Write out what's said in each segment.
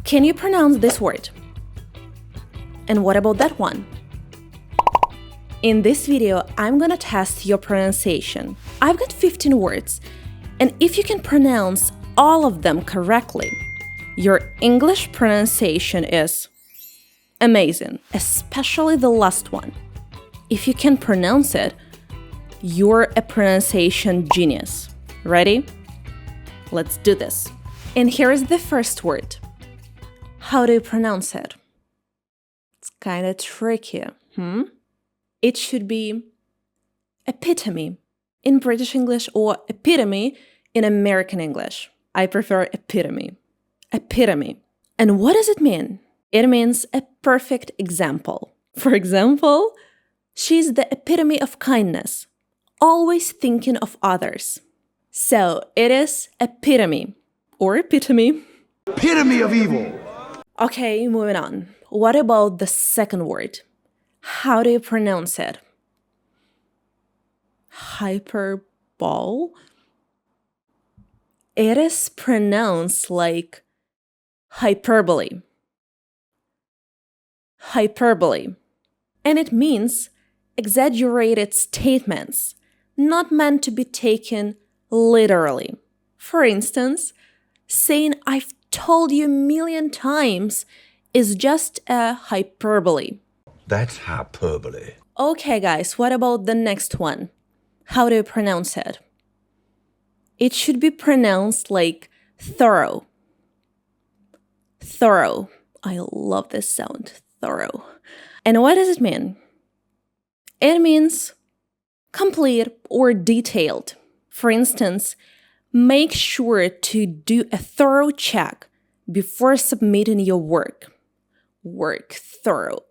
Can you pronounce this word? And what about that one? In this video, I'm gonna test your pronunciation. I've got 15 words, and if you can pronounce all of them correctly, your English pronunciation is amazing, especially the last one. If you can pronounce it, you're a pronunciation genius. Ready? Let's do this. And here is the first word. How do you pronounce it? It's kind of tricky. It should be epitome in British English or epitome in American English. I prefer epitome. Epitome. And what does it mean? It means a perfect example. For example, she's the epitome of kindness, always thinking of others. So it is epitome or epitome. Epitome of evil. Okay, moving on. What about the second word? How do you pronounce it? Hyperbole? It is pronounced like hyperbole. Hyperbole. And it means exaggerated statements, not meant to be taken literally. For instance, saying "I've told you a million times" is just a hyperbole. That's hyperbole. Okay, guys, what about the next one? How do you pronounce it? It should be pronounced like thorough. Thorough. I love this sound, thorough. And what does it mean? It means complete or detailed. For instance, make sure to do a thorough check before submitting your work. Work thorough.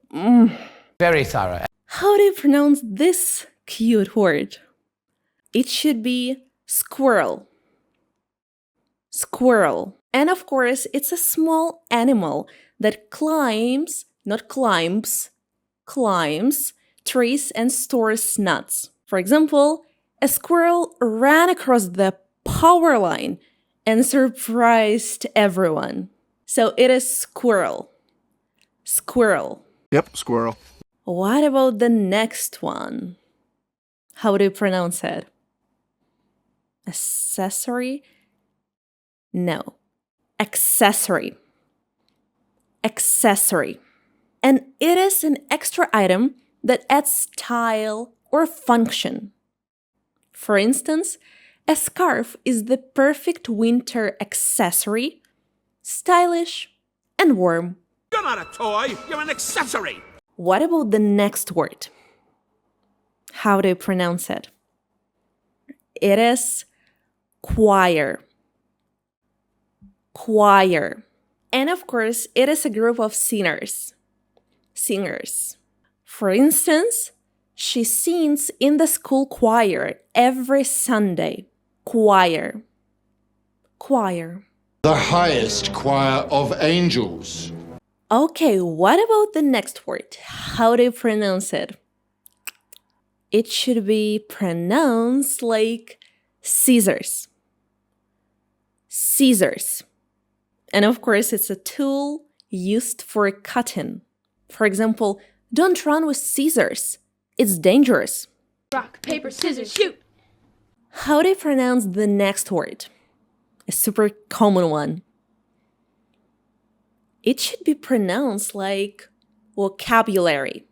Very thorough. How do you pronounce this cute word? It should be squirrel. Squirrel. And of course, it's a small animal that climbs trees and stores nuts. For example, a squirrel ran across the power line and surprised everyone. So it is squirrel. Squirrel. Yep, squirrel. What about the next one? How do you pronounce it? Accessory? No. Accessory. Accessory. And it is an extra item that adds style or function. For instance, a scarf is the perfect winter accessory, stylish and warm. You're not a toy, you're an accessory. What about the next word? How do you pronounce it? It is choir. Choir. And of course, it is a group of singers. Singers. For instance, she sings in the school choir every Sunday. Choir. Choir. The highest choir of angels. Okay, what about the next word? How do you pronounce it? It should be pronounced like scissors. Scissors. And of course, it's a tool used for cutting. For example, don't run with scissors. It's dangerous. Rock, paper, scissors, shoot! How do you pronounce the next word? A super common one. It should be pronounced like vocabulary.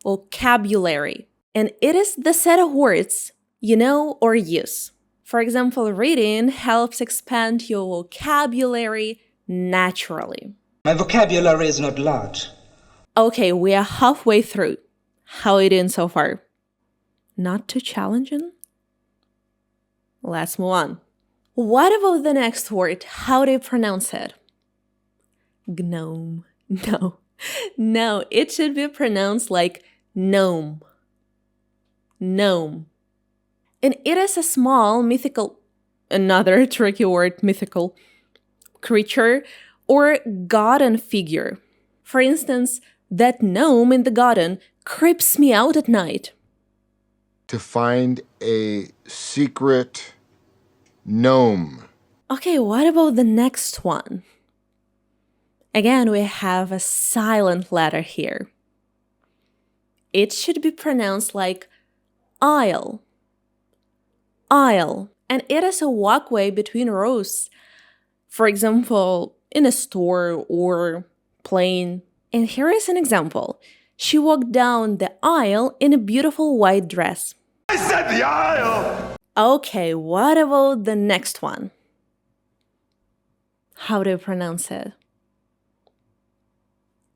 Vocabulary. And it is the set of words you know or use. For example, reading helps expand your vocabulary naturally. My vocabulary is not large. Okay, we are halfway through. How are you doing so far? Not too challenging? Let's move on. What about the next word? How do you pronounce it? Gnome. No, it should be pronounced like gnome. Gnome. And it is a small mythical, another tricky word, mythical, creature or garden figure. For instance, that gnome in the garden creeps me out at night. To find a secret gnome. Okay, what about the next one? Again, we have a silent letter here. It should be pronounced like aisle. Aisle. And it is a walkway between rows. For example, in a store or plane. And here is an example. She walked down the aisle in a beautiful white dress. I said the aisle! Okay, what about the next one? How do you pronounce it?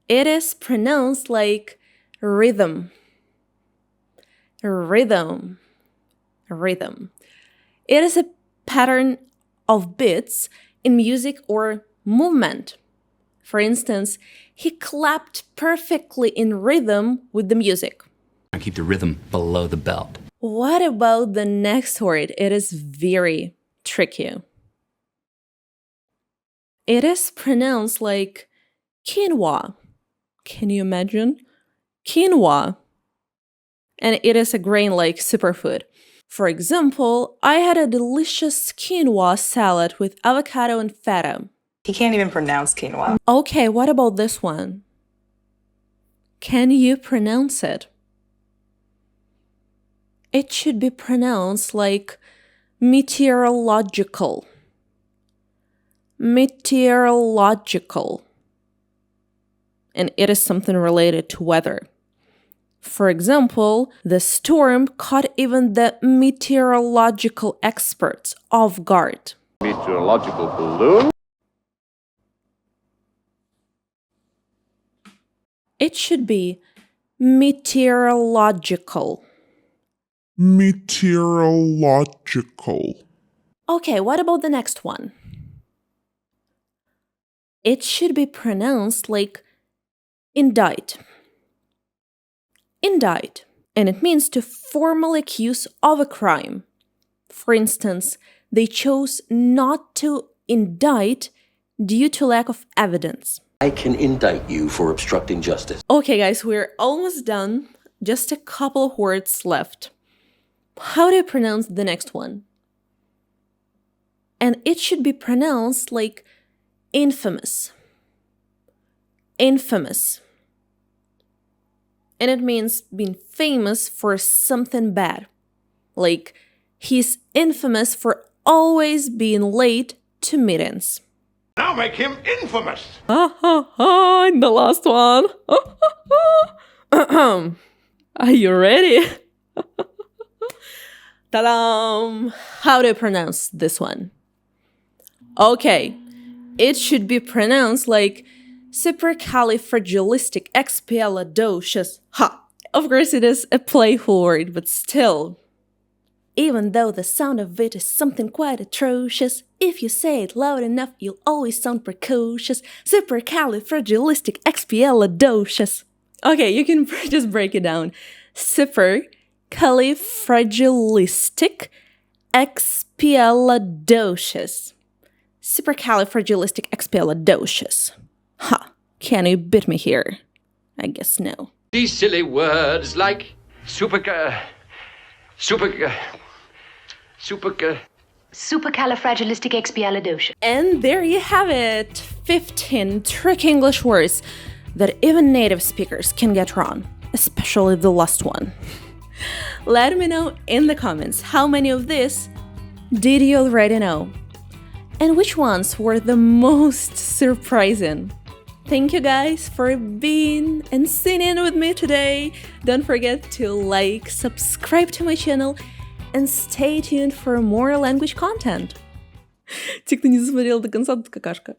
It is pronounced like rhythm. Rhythm. Rhythm. It is a pattern of beats in music or movement. For instance, he clapped perfectly in rhythm with the music. I keep the rhythm below the belt. What about the next word? It is very tricky. It is pronounced like quinoa. Can you imagine? Quinoa. And it is a grain like superfood. For example, I had a delicious quinoa salad with avocado and feta. He can't even pronounce quinoa. Okay, what about this one? Can you pronounce it? It should be pronounced like meteorological. Meteorological. And it is something related to weather. For example, the storm caught even the meteorological experts off guard. Meteorological balloon? It should be meteorological. Meteorological. Okay, what about the next one? It should be pronounced like indict. Indict, and it means to formally accuse of a crime. For instance, they chose not to indict due to lack of evidence. I can indict you for obstructing justice. Okay, guys, we're almost done. Just a couple of words left. How do you pronounce the next one? And it should be pronounced like infamous. Infamous. And it means being famous for something bad. Like, he's infamous for always being late to meetings. Now make him infamous! And the last one. Are you ready? Ta-da! How do you pronounce this one? Okay, it should be pronounced like supercalifragilisticexpialidocious. Ha! Of course it is a playful word, but still. Even though the sound of it is something quite atrocious, if you say it loud enough, you'll always sound precocious. Supercalifragilisticexpialidocious. Okay, you can just break it down. Supercalifragilisticexpialidocious. Supercalifragilisticexpialidocious. Ha! Can you beat me here? I guess no. These silly words like Supercalifragilisticexpialidocious. And there you have it! 15 tricky English words that even native speakers can get wrong, especially the last one. Let me know in the comments how many of these did you already know? And which ones were the most surprising? Thank you guys for being and sitting with me today. Don't forget to like, subscribe to my channel, and stay tuned for more language content. Те, кто не досмотрел до конца, тут какашка.